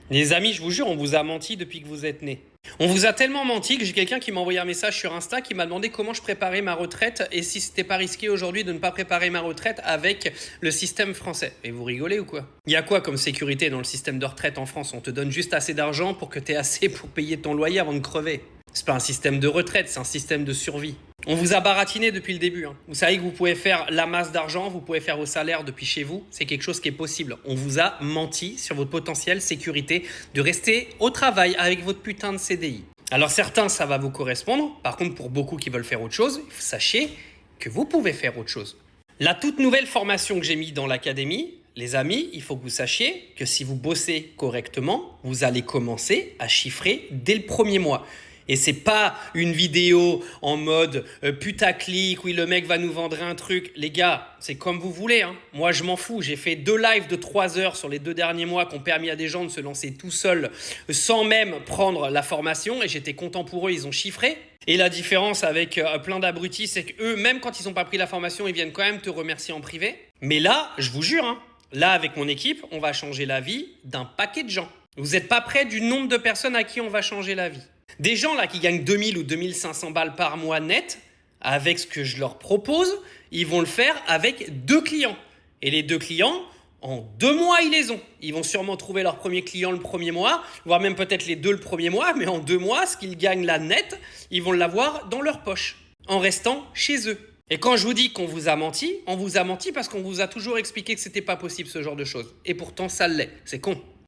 Les amis, je vous jure, on vous a menti depuis que vous êtes nés. On vous a tellement menti que j'ai quelqu'un qui m'a envoyé un message sur Insta qui m'a demandé comment je préparais ma retraite et si c'était pas risqué aujourd'hui de ne pas préparer ma retraite avec le système français. Et vous rigolez ou quoi? Il y a quoi comme sécurité dans le système de retraite en France? On te donne juste assez d'argent pour que tu aies assez pour payer ton loyer avant de crever. C'est pas un système de retraite, c'est un système de survie. On vous a baratiné depuis le début. Vous savez que vous pouvez faire la masse d'argent, vous pouvez faire vos salaires depuis chez vous. C'est quelque chose qui est possible. On vous a menti sur votre potentielle sécurité de rester au travail avec votre putain de CDI. Alors certains, ça va vous correspondre. Par contre, pour beaucoup qui veulent faire autre chose, sachez que vous pouvez faire autre chose. La toute nouvelle formation que j'ai mise dans l'académie, les amis, il faut que vous sachiez que si vous bossez correctement, vous allez commencer à chiffrer dès le premier mois. Et c'est pas une vidéo en mode putaclic, oui, le mec va nous vendre un truc. Les gars, c'est comme vous voulez. Moi, je m'en fous. J'ai fait 2 lives de 3 heures sur les 2 derniers mois qui ont permis à des gens de se lancer tout seuls sans même prendre la formation. Et j'étais content pour eux, ils ont chiffré. Et la différence avec plein d'abrutis, c'est qu'eux, même quand ils n'ont pas pris la formation, ils viennent quand même te remercier en privé. Mais là, je vous jure, là, avec mon équipe, on va changer la vie d'un paquet de gens. Vous n'êtes pas près du nombre de personnes à qui on va changer la vie. Des gens là qui gagnent 2000 ou 2500 balles par mois net, avec ce que je leur propose, ils vont le faire avec 2 clients. Et les 2 clients, en 2 mois, ils les ont. Ils vont sûrement trouver leur premier client le premier mois, voire même peut-être les 2 le premier mois, mais en 2 mois, ce qu'ils gagnent là net, ils vont l'avoir dans leur poche, en restant chez eux. Et quand je vous dis qu'on vous a menti, on vous a menti parce qu'on vous a toujours expliqué que c'était pas possible ce genre de choses. Et pourtant, ça l'est. C'est con.